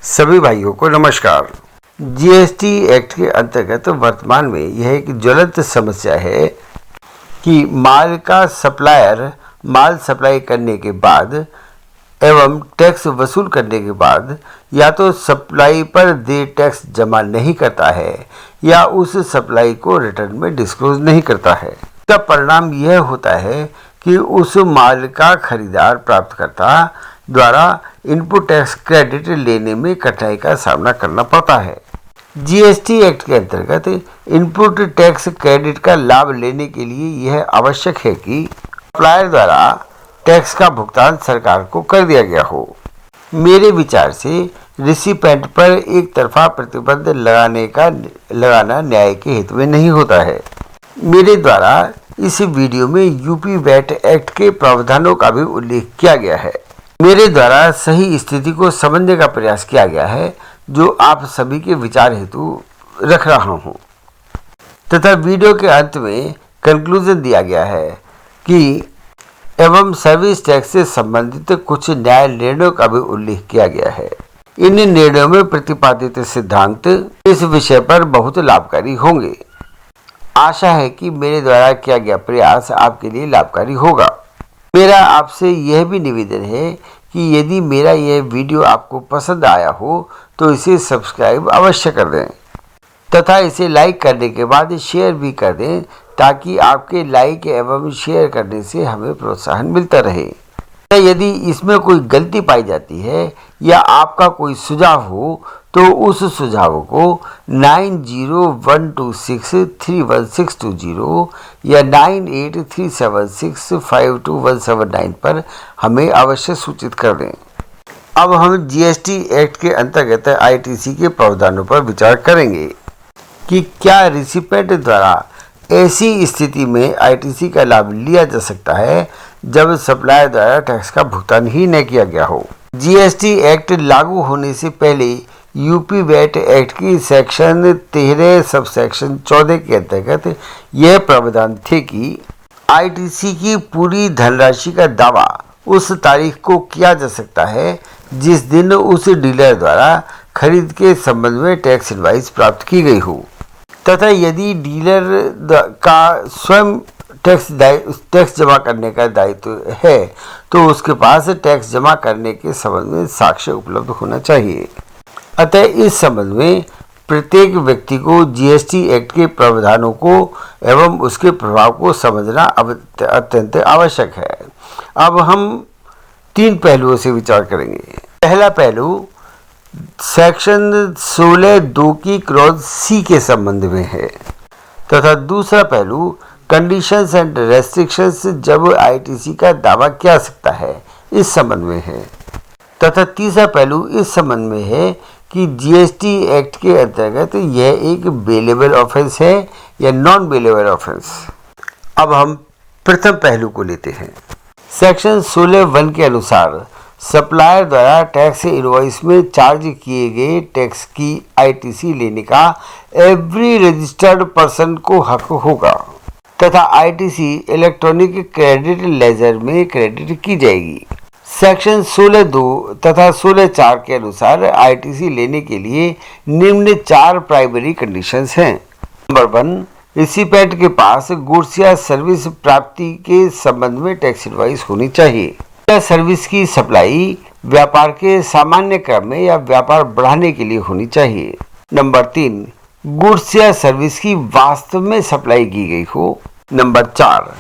सभी भाइयों को नमस्कार। जीएसटी एक्ट के अंतर्गत वर्तमान में यह एक ज्वलंत समस्या है कि माल का सप्लायर माल सप्लाई करने के बाद एवं टैक्स वसूल करने के बाद या तो सप्लाई पर देय टैक्स जमा नहीं करता है या उस सप्लाई को रिटर्न में डिस्क्लोज नहीं करता है। इसका परिणाम यह होता है कि उस माल का खरीदार प्राप्तकर्ता द्वारा इनपुट टैक्स क्रेडिट लेने में कठिनाई का सामना करना पड़ता है। जीएसटी एक्ट के अंतर्गत इनपुट टैक्स क्रेडिट का लाभ लेने के लिए यह आवश्यक है कि सप्लायर द्वारा टैक्स का भुगतान सरकार को कर दिया गया हो। मेरे विचार से रिसिपेंट पर एक तरफा प्रतिबंध लगाना न्याय के हित में नहीं होता है। मेरे द्वारा इस वीडियो में यूपी वैट एक्ट के प्रावधानों का भी उल्लेख किया गया है। मेरे द्वारा सही स्थिति को समझने का प्रयास किया गया है जो आप सभी के विचार हेतु रख रहा हूं, तथा वीडियो के अंत में कंक्लूजन दिया गया है कि एवं सर्विस टैक्स से संबंधित कुछ न्याय निर्णयों का भी उल्लेख किया गया है। इन निर्णयों में प्रतिपादित सिद्धांत इस विषय पर बहुत लाभकारी होंगे। आशा है कि मेरे द्वारा किया गया प्रयास आपके लिए लाभकारी होगा। मेरा आपसे यह भी निवेदन है कि यदि मेरा यह वीडियो आपको पसंद आया हो तो इसे सब्सक्राइब अवश्य कर दें तथा इसे लाइक करने के बाद शेयर भी कर दें ताकि आपके लाइक एवं शेयर करने से हमें प्रोत्साहन मिलता रहे। यदि इसमें कोई गलती पाई जाती है या आपका कोई सुझाव हो तो उस सुझाव को 9012631620 या 9837652179 पर हमें अवश्य सूचित कर दें। अब हम जीएसटी एक्ट के अंतर्गत आईटीसी के प्रावधानों पर विचार करेंगे कि क्या रिसिपेंट द्वारा ऐसी स्थिति में आईटीसी का लाभ लिया जा सकता है जब सप्लायर द्वारा टैक्स का भुगतान ही न किया गया हो। जीएसटी एक्ट लागू होने से पहले यूपी वैट एक्ट की सेक्शन 13 सब सेक्शन 14 के अंतर्गत यह प्रावधान थे कि आईटीसी की पूरी धनराशि का दावा उस तारीख को किया जा सकता है जिस दिन उस डीलर द्वारा खरीद के संबंध में टैक्स इनवॉइस प्राप्त की गई हो, तथा यदि डीलर का स्वयं टैक्स जमा करने का दायित्व है तो उसके पास टैक्स जमा करने के संबंध में साक्ष्य उपलब्ध होना चाहिए। अतः इस संबंध में प्रत्येक व्यक्ति को जीएसटी एक्ट के प्रावधानों को एवं उसके प्रभाव को समझना अत्यंत आवश्यक है। अब हम 3 पहलुओं से विचार करेंगे। पहला पहलू सेक्शन 16(2) की क्लॉज सी के संबंध में है तथा दूसरा पहलू कंडीशंस एंड रेस्ट्रिक्शंस जब आईटीसी का दावा किया जा सकता है इस संबंध में है, तथा तीसरा पहलू इस संबंध में है कि जीएसटी एक्ट के अंतर्गत यह एक बेलेबल ऑफेंस है या नॉन बेलेबल ऑफेंस। अब हम प्रथम पहलू को लेते हैं। सेक्शन 16(1) के अनुसार सप्लायर द्वारा टैक्स इनवॉइस में चार्ज किए गए टैक्स की आईटीसी लेने का एवरी रजिस्टर्ड पर्सन को हक होगा तथा आईटीसी इलेक्ट्रॉनिक क्रेडिट लेजर में क्रेडिट की जाएगी। सेक्शन 16(2) तथा 16(4) के अनुसार आईटीसी लेने के लिए निम्न 4 प्राइमरी कंडीशंस हैं। नंबर 1, रिसिपेंट के पास गुड्स या सर्विस प्राप्ति के संबंध में टैक्स इनवॉइस होनी चाहिए। यह सर्विस की सप्लाई व्यापार के सामान्य क्रम में या व्यापार बढ़ाने के लिए होनी चाहिए। नंबर 3, गुड्स या सर्विस की वास्तव में सप्लाई की गई हो। नंबर 4,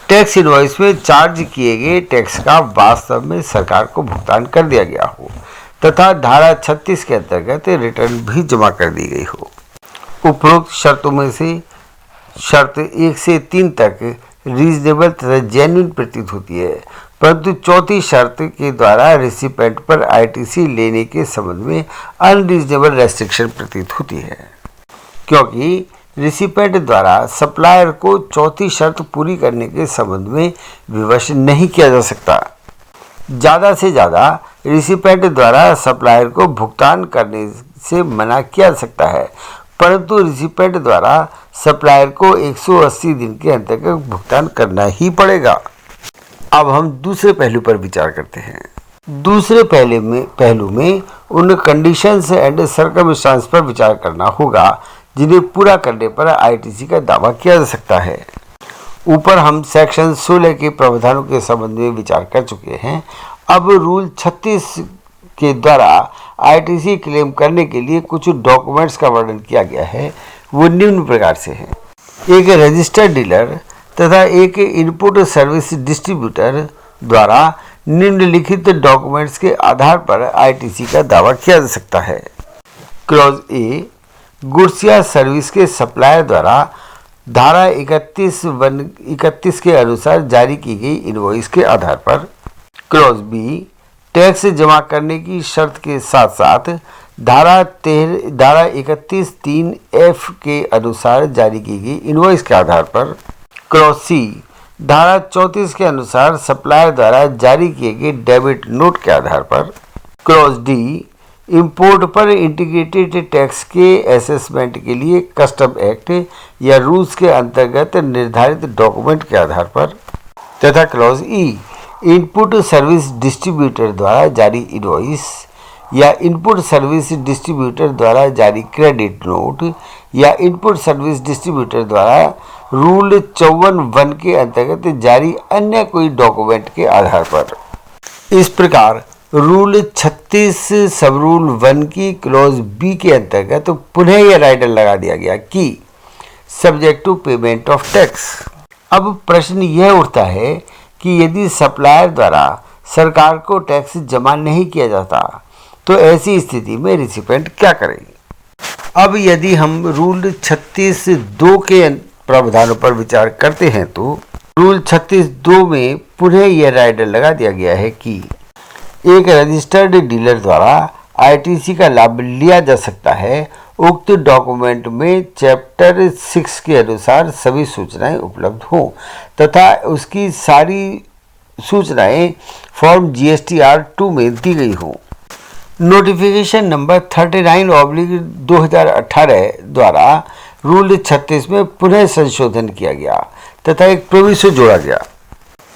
टैक्स इनवॉइस में चार्ज किए गए टैक्स का वास्तव में सरकार को भुगतान कर दिया गया हो तथा धारा 36 के अंतर्गत रिटर्न भी जमा कर दी गई हो। उपरोक्त शर्तों में से शर्त 1 से 3 तक रीजनेबल तथा जेन्युइन प्रतीत होती है, परंतु चौथी शर्त के द्वारा रिसिपेंट पर आईटीसी लेने के संबंध में अनरीजनेबल रेस्ट्रिक्शन प्रतीत होती है, क्योंकि रिसिपेंट द्वारा सप्लायर को चौथी शर्त पूरी करने के संबंध में विवश नहीं किया जा सकता। ज़्यादा से ज़्यादा रिसिपेंट द्वारा सप्लायर को भुगतान करने से मना किया जा सकता है, परंतु रिसिपेंट द्वारा सप्लायर को 180 दिन के अंतर्गत भुगतान करना ही पड़ेगा। अब हम दूसरे पहलू पर विचार करते हैं। दूसरे पहलू में उन कंडीशंस एंड सर्कमस्टांस पर विचार करना होगा जिन्हें पूरा करने पर आईटीसी का दावा किया जा सकता है। ऊपर हम सेक्शन 16 के प्रावधानों के संबंध में विचार कर चुके हैं। अब रूल 36 के द्वारा आईटीसी क्लेम करने के लिए कुछ डॉक्यूमेंट्स का वर्णन किया गया है। वो निम्न प्रकार से हैं। एक रजिस्टर्ड डीलर तथा एक इनपुट सर्विस डिस्ट्रीब्यूटर द्वारा निम्नलिखित डॉक्यूमेंट्स के आधार पर आईटीसी का दावा किया जा सकता है। क्लॉज ए, गुड्स या सर्विस के सप्लायर द्वारा धारा 31 के अनुसार जारी की गई इनवॉइस के आधार पर। क्लॉज बी, टैक्स जमा करने की शर्त के साथ साथ धारा 31(3)(f) के अनुसार जारी की गई इनवॉइस के आधार पर। क्लॉज सी, धारा 34 के अनुसार सप्लायर द्वारा जारी किए गए डेबिट नोट के आधार पर। क्लॉज डी, इंपोर्ट पर इंटीग्रेटेड टैक्स के असेसमेंट के लिए कस्टम एक्ट या रूल्स के अंतर्गत निर्धारित डॉक्यूमेंट के आधार पर। तथा क्लॉज ई, इनपुट सर्विस डिस्ट्रीब्यूटर द्वारा जारी इनवॉइस या इनपुट सर्विस डिस्ट्रीब्यूटर द्वारा जारी क्रेडिट नोट या इनपुट सर्विस डिस्ट्रीब्यूटर द्वारा रूल 54(1) के अंतर्गत जारी अन्य कोई डॉक्यूमेंट के आधार पर। इस प्रकार रूल 36 सब रूल 1 की क्लॉज बी के अंतर्गत पुनः यह राइडर लगा दिया गया कि subject to payment of tax. अब प्रश्न यह उठता है कि यदि सप्लायर द्वारा सरकार को टैक्स जमा नहीं किया जाता तो ऐसी स्थिति में रिसिपेंट क्या करेगी। अब यदि हम रूल 36(2) के प्रावधानों पर विचार करते हैं तो रूल 36(2) में पुनः यह राइडर लगा दिया गया है कि एक रजिस्टर्ड डीलर द्वारा आईटीसी का लाभ लिया जा सकता है उक्त डॉक्यूमेंट में चैप्टर 6 के अनुसार सभी सूचनाएं उपलब्ध हों तथा उसकी सारी सूचनाएं फॉर्म GSTR 2 में दी गई हों। नोटिफिकेशन नंबर 39/2018 द्वारा रूल 36 में पुनः संशोधन किया गया तथा एक प्रोविजो जोड़ा गया।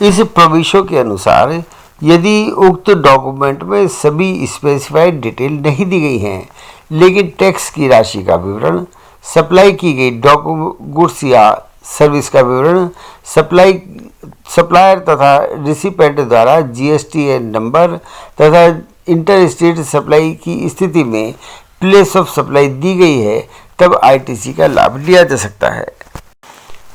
इस प्रोविजो के अनुसार यदि उक्त डॉक्यूमेंट में सभी स्पेसिफाइड डिटेल नहीं दी गई हैं लेकिन टैक्स की राशि का विवरण, सप्लाई की गई गुड्स या सर्विस का विवरण, सप्लायर तथा रिसिपेंट द्वारा GSTN नंबर तथा इंटर स्टेट सप्लाई की स्थिति में प्लेस ऑफ सप्लाई दी गई है तब आईटीसी का लाभ लिया जा सकता है।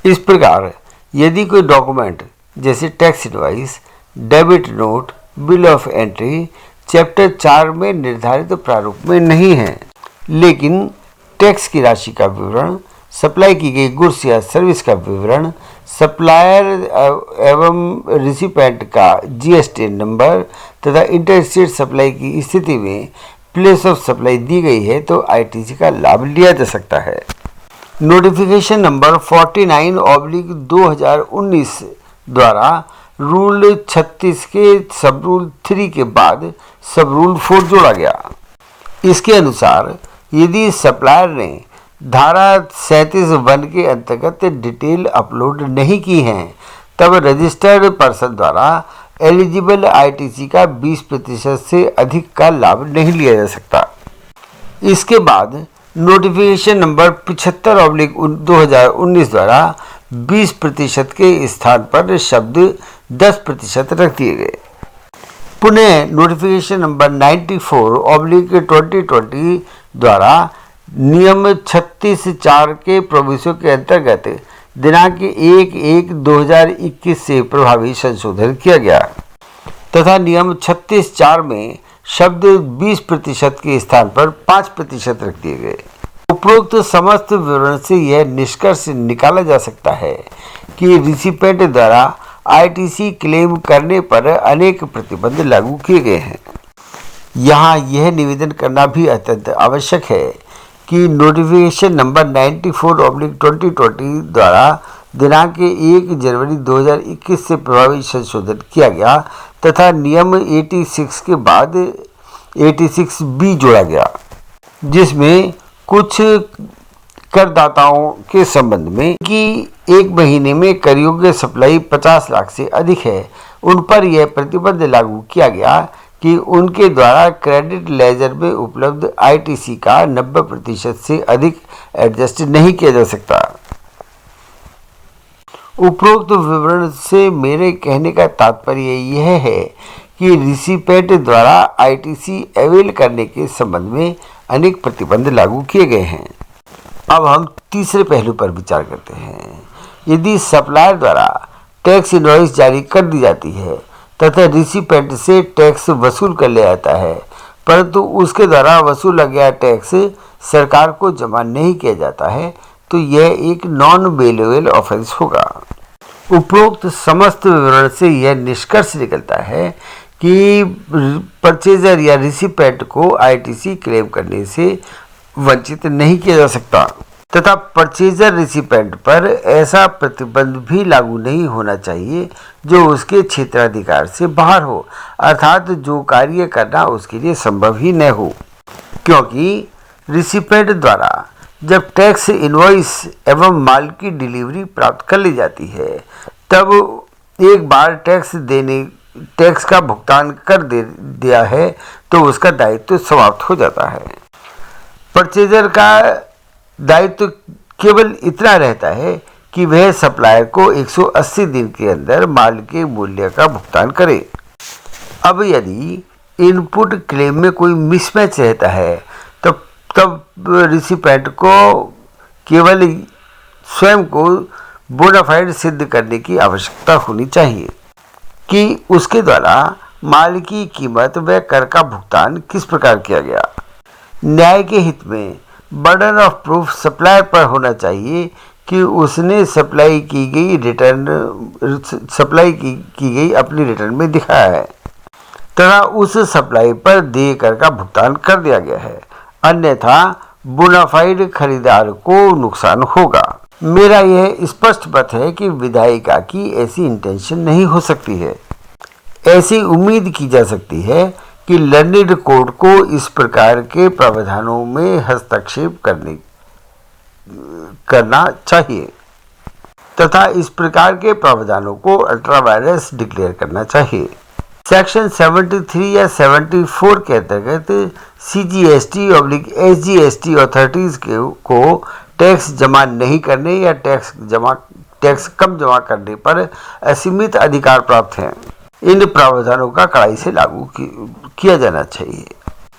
इस प्रकार यदि कोई डॉक्यूमेंट जैसे tax invoice, debit note, bill of entry chapter 4 में निर्धारित प्रारूप में नहीं है लेकिन टैक्स की राशि का विवरण, सप्लाई की गई गुड्स या सर्विस का विवरण, सप्लायर एवं रिसिपेंट का GSTN नंबर तथा इंटरस्टेट सप्लाई की स्थिति में प्लेस ऑफ सप्लाई दी गई है तो आईटीसी का लाभ लिया जा सकता है। नोटिफिकेशन नंबर 49/2019 द्वारा रूल 36 के सब रूल 3 के बाद सब रूल 4 जोड़ा गया। इसके अनुसार यदि सप्लायर ने धारा 37(1) के अंतर्गत डिटेल अपलोड नहीं की हैं तब रजिस्टर्ड पर्सन द्वारा एलिजिबल आईटीसी का 20% से अधिक का लाभ नहीं लिया जा सकता। इसके बाद नोटिफिकेशन नंबर 75/2019 द्वारा 20% के स्थान पर शब्द 10% रख दिए गए। पुनः नोटिफिकेशन नंबर 94/2020 द्वारा नियम 36(4) के प्रोविजो के अंतर्गत दिनांक 1/1/2021 से प्रभावी संशोधन किया गया तथा नियम 36(4) में शब्द 20% के स्थान पर 5% रख दिए गए। उपरोक्त समस्त विवरण से यह निष्कर्ष निकाला जा सकता है कि रिसिपेंट द्वारा आईटीसी क्लेम करने पर अनेक प्रतिबंध लागू किए गए हैं। यहाँ यह निवेदन करना भी अत्यंत आवश्यक है कि नोटिफिकेशन नंबर 94/2020 द्वारा दिनांक 1 जनवरी 2021 से प्रभावी संशोधन किया गया तथा नियम 86 के बाद 86B जोड़ा गया जिसमें कुछ करदाताओं के संबंध में कि एक महीने में करयोग्य सप्लाई 50 लाख से अधिक है उन पर यह प्रतिबंध लागू किया गया कि उनके द्वारा क्रेडिट लेजर में उपलब्ध आईटीसी का 90% से अधिक एडजस्ट नहीं किया जा सकता। उपरोक्त विवरण से मेरे कहने का तात्पर्य यह है कि रिसिपेंट द्वारा आईटीसी अवेल करने के संबंध में अनेक प्रतिबंध लागू किए गए हैं। अब हम तीसरे पहलू पर विचार करते हैं। यदि सप्लायर द्वारा टैक्स इनवॉइस जारी कर दी जाती है तथा रिसिपेंट से टैक्स वसूल कर लिया जाता है, परंतु उसके द्वारा वसूला गया टैक्स सरकार को जमा नहीं किया जाता है, तो यह एक नॉन बेलेबल ऑफेंस होगा। उपरोक्त समस्त विवरण से यह निष्कर्ष निकलता है कि परचेजर या रिसिपेंट को आईटीसी क्लेम करने से वंचित नहीं किया जा सकता तथा परचेजर रिसिपेंट पर ऐसा प्रतिबंध भी लागू नहीं होना चाहिए जो उसके क्षेत्राधिकार से बाहर हो, अर्थात जो कार्य करना उसके लिए संभव ही न हो, क्योंकि रिसिपेंट द्वारा जब टैक्स इनवॉइस एवं माल की डिलीवरी प्राप्त कर ली जाती है, तब एक बार टैक्स का भुगतान कर दिया है तो उसका दायित्व समाप्त हो जाता है। परचेजर का दायित्व केवल इतना रहता है कि वह सप्लायर को 180 दिन के अंदर माल के मूल्य का भुगतान करे। अब यदि इनपुट क्लेम में कोई मिसमैच रहता है तब रिसिपेंट को केवल स्वयं को बोनाफाइड सिद्ध करने की आवश्यकता होनी चाहिए कि उसके द्वारा माल की कीमत व कर का भुगतान किस प्रकार किया गया। न्याय के हित में बर्डन ऑफ प्रूफ सप्लायर पर होना चाहिए कि उसने सप्लाई की गई अपनी रिटर्न में दिखाया है तथा उस सप्लाई पर देय कर का भुगतान कर दिया गया है, अन्यथा बोनाफाइड खरीदार को नुकसान होगा। मेरा यह स्पष्ट मत है कि विधायिका की ऐसी इंटेंशन नहीं हो सकती है। ऐसी उम्मीद की जा सकती है कि लर्निड कोर्ट को इस प्रकार के प्रावधानों में हस्तक्षेप करना चाहिए तथा इस प्रकार के प्रावधानों को अल्ट्रा वायरस डिक्लेयर करना चाहिए। सेक्शन 73 या 74 के अंतर्गत CGST/SGST अथॉरिटीज को टैक्स जमा नहीं करने या टैक्स कम जमा करने पर असीमित अधिकार प्राप्त हैं। इन प्रावधानों का कड़ाई से लागू किया जाना चाहिए।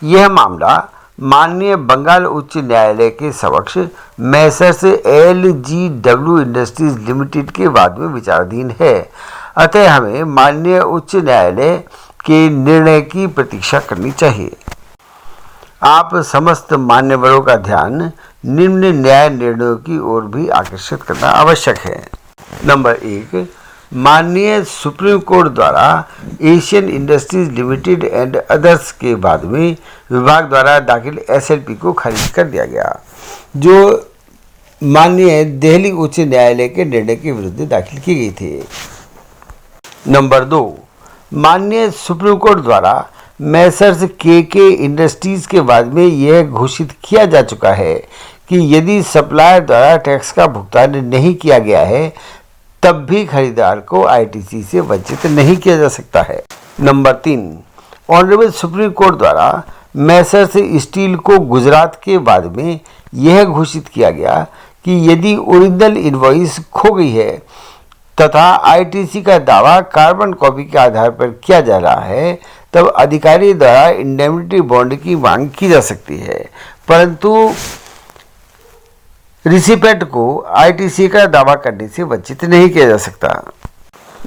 यह मामला माननीय बंगाल उच्च न्यायालय के समक्ष मैसर्स LGW इंडस्ट्रीज लिमिटेड के वाद में विचाराधीन है, अतः हमें माननीय उच्च न्यायालय के निर्णय की प्रतीक्षा करनी चाहिए। आप समस्त मान्यवरों का ध्यान निम्न न्याय निर्णयों की ओर भी आकर्षित करना आवश्यक है। नंबर 1, माननीय सुप्रीम कोर्ट द्वारा Asian industries limited and others के बाद में विभाग द्वारा दाखिल SLP को खारिज कर दिया गया, जो माननीय दिल्ली उच्च न्यायालय के निर्णय के विरुद्ध दाखिल की गई थी। नंबर 2, माननीय सुप्रीम कोर्ट द्वारा मैसर्स KK इंडस्ट्रीज के बाद में यह घोषित किया जा चुका है कि यदि सप्लायर द्वारा टैक्स का भुगतान नहीं किया गया है तब भी खरीदार को ITC से वंचित नहीं किया जा सकता है। नंबर 3, ऑनरेबल सुप्रीम कोर्ट द्वारा मैसर्स स्टील को गुजरात के बाद में यह घोषित किया गया कि यदि ओरिजिनल इनवॉइस खो गई है तथा ITC का दावा कार्बन कॉपी के आधार पर किया जा रहा है, तब अधिकारी द्वारा इंडेमनिटी बॉन्ड की मांग की जा सकती है, परंतु रिसिपेंट को ITC का दावा करने से वंचित नहीं किया जा सकता।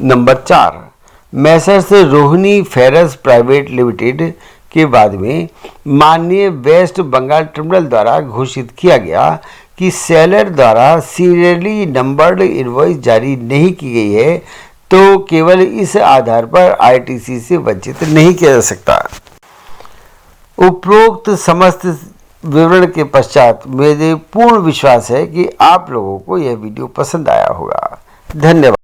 Number 4, Messrs Rohini ferrous private limited के बाद में माननीय वेस्ट बंगाल ट्रिब्यूनल द्वारा घोषित किया गया कि सेलर द्वारा सीरियली नंबर्ड इनवॉइस जारी नहीं की गई है, तो केवल इस आधार पर ITC से वंचित नहीं किया जा सकता। उपरोक्त समस्त विवरण के पश्चात मुझे पूर्ण विश्वास है कि आप लोगों को यह वीडियो पसंद आया होगा। धन्यवाद।